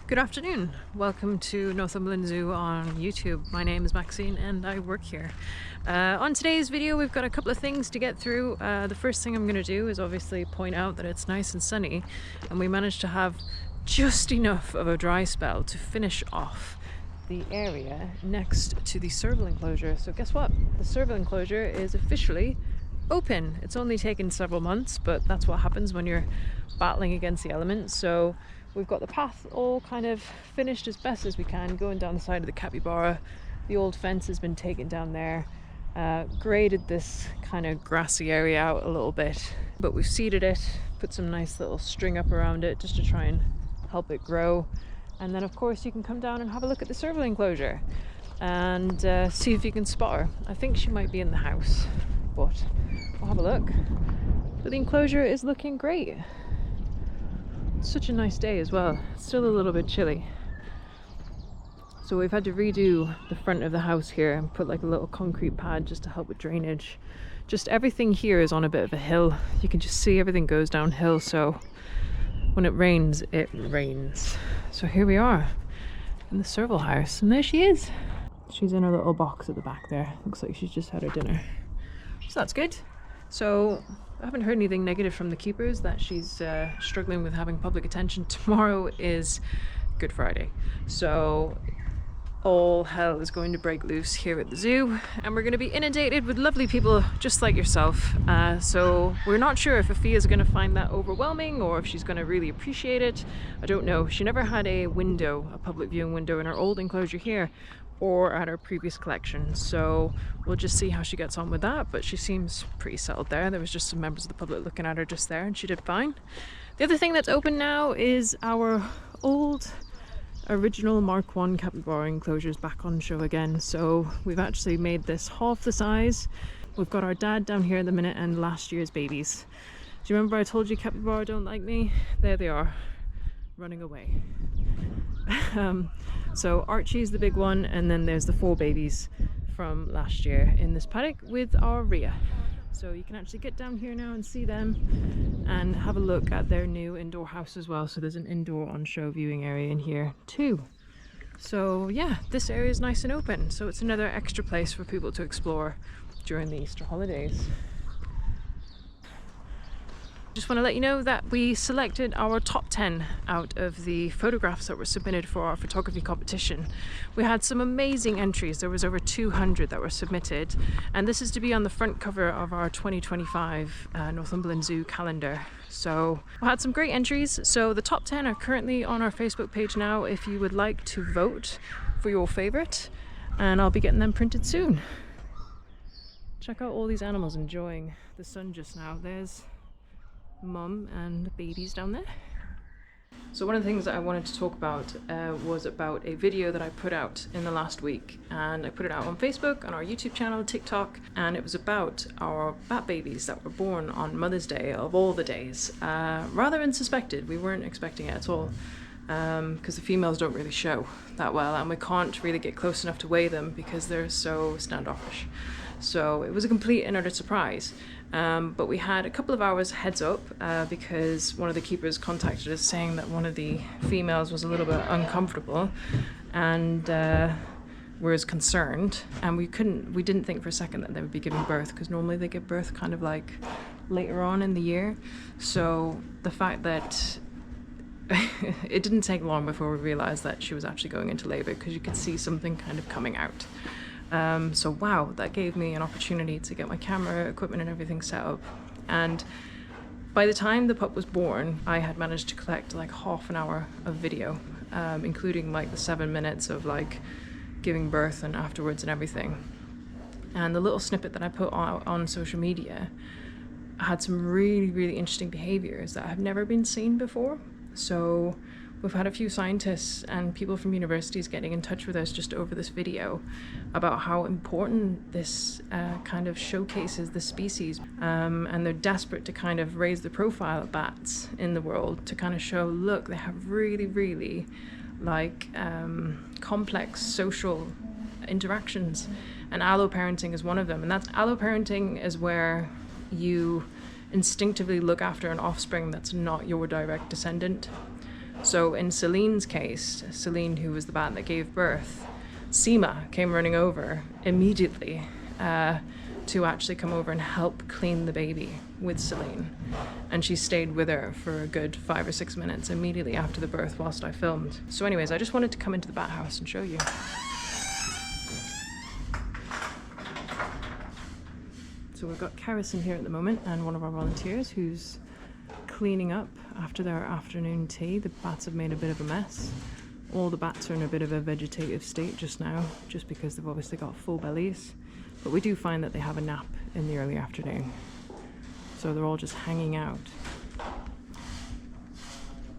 Good afternoon. Welcome to Northumberland Zoo on YouTube. My name is Maxine and I work here. On today's video we've got a couple of things to get through. The first thing I'm going to do is obviously point out that it's nice and sunny and we managed to have just enough of a dry spell to finish off the area next to the Serval enclosure. So guess what? The Serval enclosure is officially open. It's only taken several months, but that's what happens when you're battling against the elements. So we've got the path all kind of finished as best as we can, going down the side of the Capybara. The old fence has been taken down there, graded this kind of grassy area out a little bit, but we've seeded it, put some nice little string up around it just to try and help it grow. And then of course you can come down and have a look at the Serval enclosure and see if you can spot her. I think she might be in the house, but we'll have a look. But the enclosure is looking great. Such a nice day as well. It's still a little bit chilly. So we've had to redo the front of the house here and put like a little concrete pad just to help with drainage. Just everything here is on a bit of a hill. You can just see everything goes downhill, so when it rains, it rains. So here we are in the Serval house, and there she is. She's in her little box at the back there. Looks like she's just had her dinner. So that's good. So I haven't heard anything negative from the keepers that she's struggling with having public attention. Tomorrow is Good Friday, so all hell is going to break loose here at the zoo, and we're going to be inundated with lovely people just like yourself. So we're not sure if Afia's going to find that overwhelming or if she's going to really appreciate it. I don't know. She never had a window, a public viewing window in her old enclosure here or at her previous collection, so we'll just see how she gets on with that. But she seems pretty settled there. There was just some members of the public looking at her just there and she did fine. The other thing that's open now is our old original Mark 1 Capybara enclosures back on show again. So we've actually made this half the size. We've got our dad down here at the minute and last year's babies. Do you remember I told you Capybara don't like me? There they are, running away. So Archie's the big one, and then there's the 4 babies from last year in this paddock with our Rhea. So you can actually get down here now and see them and have a look at their new indoor house as well. So there's an indoor on show viewing area in here too. So yeah, this area is nice and open, so it's another extra place for people to explore during the Easter holidays. Just want to let you know that we selected our top 10 out of the photographs that were submitted for our photography competition. We had some amazing entries. There was over 200 that were submitted, and this is to be on the front cover of our 2025 Northumberland Zoo calendar. So we had some great entries. So the top 10 are currently on our Facebook page now if you would like to vote for your favorite, and I'll be getting them printed soon. Check out all these animals enjoying the sun just now. There's mum and the babies down there. So one of the things that I wanted to talk about was about a video that I put out in the last week, and I put it out on Facebook, on our YouTube channel, TikTok, and it was about our bat babies that were born on Mother's Day of all the days. Rather unsuspected. We weren't expecting it at all, because the females don't really show that well and we can't really get close enough to weigh them because they're so standoffish. So it was a complete and utter surprise. But we had a couple of hours heads up because one of the keepers contacted us saying that one of the females was a little bit uncomfortable and was concerned, and we didn't think for a second that they would be giving birth, because normally they give birth kind of like later on in the year. So the fact that it didn't take long before we realized that she was actually going into labor, because you could see something kind of coming out. So wow, that gave me an opportunity to get my camera equipment and everything set up. And by the time the pup was born, I had managed to collect like half an hour of video, including like the 7 minutes of like giving birth and afterwards and everything. And the little snippet that I put on social media had some really, really interesting behaviors that have never been seen before. So we've had a few scientists and people from universities getting in touch with us just over this video about how important this kind of showcases the species, and they're desperate to kind of raise the profile of bats in the world to kind of show, look, they have really, really like complex social interactions, and alloparenting is one of them. And that's alloparenting is where you instinctively look after an offspring that's not your direct descendant. So in Celine's case, Celine, who was the bat that gave birth, Seema came running over immediately to actually come over and help clean the baby with Celine. And she stayed with her for a good 5 or 6 minutes immediately after the birth whilst I filmed. So anyways, I just wanted to come into the bat house and show you. So we've got Karis in here at the moment, and one of our volunteers who's cleaning up after their afternoon tea. The bats have made a bit of a mess. All the bats are in a bit of a vegetative state just now, just because they've obviously got full bellies. But we do find that they have a nap in the early afternoon. So they're all just hanging out.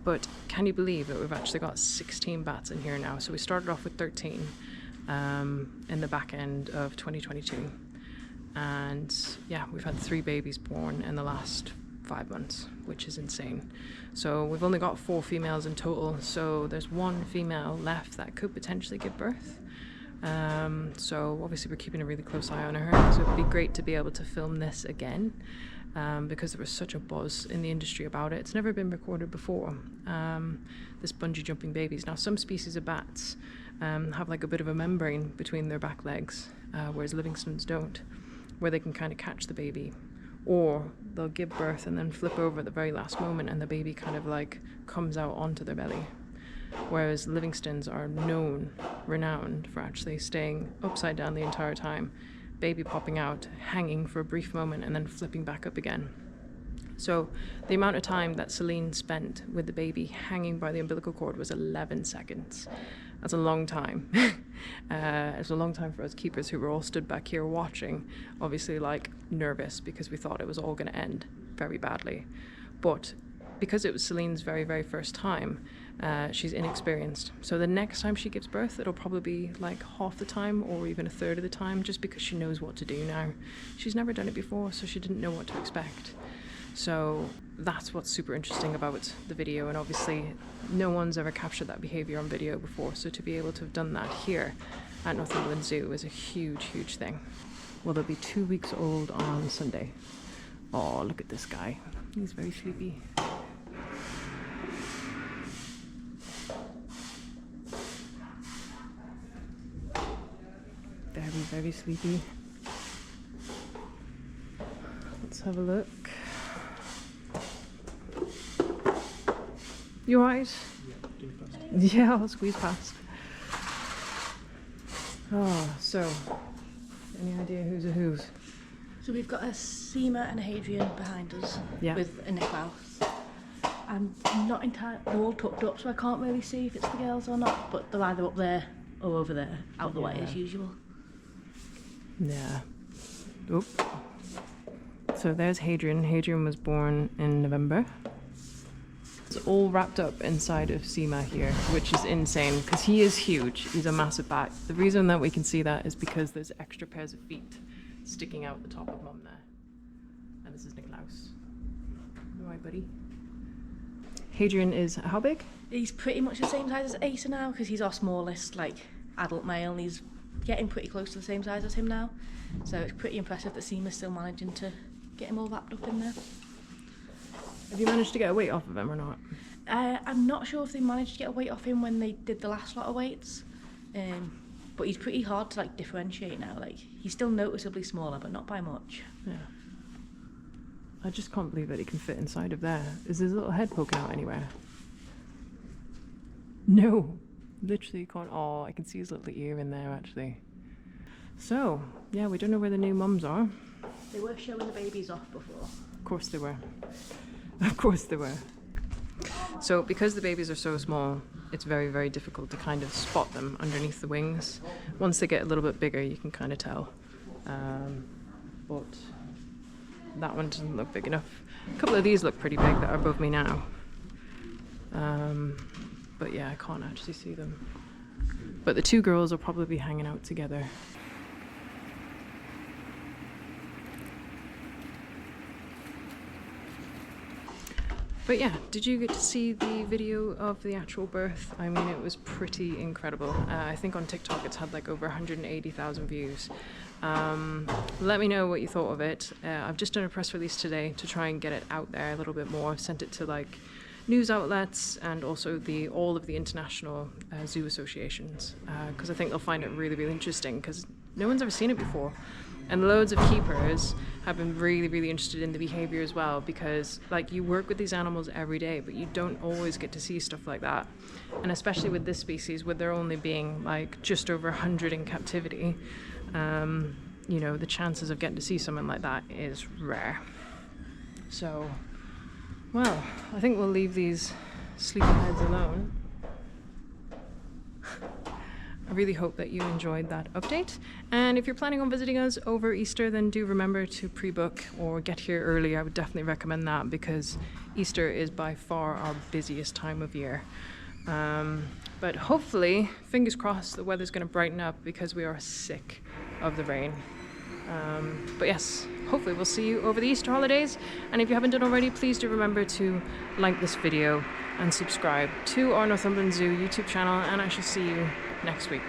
But can you believe that we've actually got 16 bats in here now? So we started off with 13 in the back end of 2022. And yeah, we've had 3 babies born in the last 5 months, which is insane. So we've only got 4 females in total, so there's 1 female left that could potentially give birth. So obviously we're keeping a really close eye on her, so it'd be great to be able to film this again, because there was such a buzz in the industry about it. It's never been recorded before, this bungee jumping babies. Now some species of bats have like a bit of a membrane between their back legs, whereas Livingstones don't, where they can kind of catch the baby, or they'll give birth and then flip over at the very last moment and the baby kind of like comes out onto their belly. Whereas Livingstones are renowned for actually staying upside down the entire time, baby popping out, hanging for a brief moment and then flipping back up again. So the amount of time that Celine spent with the baby hanging by the umbilical cord was 11 seconds. That's a long time. It's a long time for us keepers who were all stood back here watching, obviously like nervous because we thought it was all going to end very badly. But because it was Celine's very, very first time, she's inexperienced. So the next time she gives birth, it'll probably be like half the time or even a third of the time, just because she knows what to do now. She's never done it before, so she didn't know what to expect. So that's what's super interesting about the video, and obviously no one's ever captured that behaviour on video before, so to be able to have done that here at Northumberland Zoo is a huge, huge thing. Well, they'll be 2 weeks old on Sunday. Oh, look at this guy. He's very sleepy. Very, very sleepy. Let's have a look. You alright? Yeah, I'll squeeze past. Oh, so, any idea who's a who's? So we've got a Seema and a Hadrian behind us, with a Nicholas. I'm not entirely, they're all tucked up, so I can't really see if it's the girls or not, but they're either up there or over there, out the way as usual. Yeah. Oop. So there's Hadrian. Hadrian was born in November. It's all wrapped up inside of Seema here, which is insane because he is huge. He's a massive bat. The reason that we can see that is because there's extra pairs of feet sticking out the top of Mum there. And this is Nicholas. Alright, buddy. Hadrian is how big? He's pretty much the same size as Asa now, because he's our smallest like adult male, and he's getting pretty close to the same size as him now. So it's pretty impressive that Seema's still managing to get him all wrapped up in there. Have you managed to get a weight off of him or not? I'm not sure if they managed to get a weight off him when they did the last lot of weights, but he's pretty hard to like differentiate now. Like he's still noticeably smaller, but not by much. Yeah. I just can't believe that he can fit inside of there. Is his little head poking out anywhere? No, literally you can't. Oh, I can see his little ear in there actually. So yeah, we don't know where the new mums are. They were showing the babies off before. Of course they were. Of course they were. So because the babies are so small, it's very, very difficult to kind of spot them underneath the wings. Once they get a little bit bigger, you can kind of tell. But that one doesn't look big enough. A couple of these look pretty big that are above me now. But yeah, I can't actually see them. But the 2 girls will probably be hanging out together. But yeah, did you get to see the video of the actual birth? I mean, it was pretty incredible. I think on TikTok it's had like over 180,000 views. Let me know what you thought of it. I've just done a press release today to try and get it out there a little bit more. I've sent it to like news outlets and also all of the international zoo associations, because I think they'll find it really, really interesting, because no one's ever seen it before. And loads of keepers have been really, really interested in the behavior as well, because like you work with these animals every day, but you don't always get to see stuff like that. And especially with this species, with there only being like just over 100 in captivity, you know, the chances of getting to see something like that is rare. So, well, I think we'll leave these sleepyheads alone. I really hope that you enjoyed that update. And if you're planning on visiting us over Easter, then do remember to pre-book or get here early. I would definitely recommend that, because Easter is by far our busiest time of year. But hopefully, fingers crossed, the weather's going to brighten up, because we are sick of the rain. But yes, hopefully we'll see you over the Easter holidays. And if you haven't done already, please do remember to like this video and subscribe to our Northumberland Zoo YouTube channel, and I shall see you next week.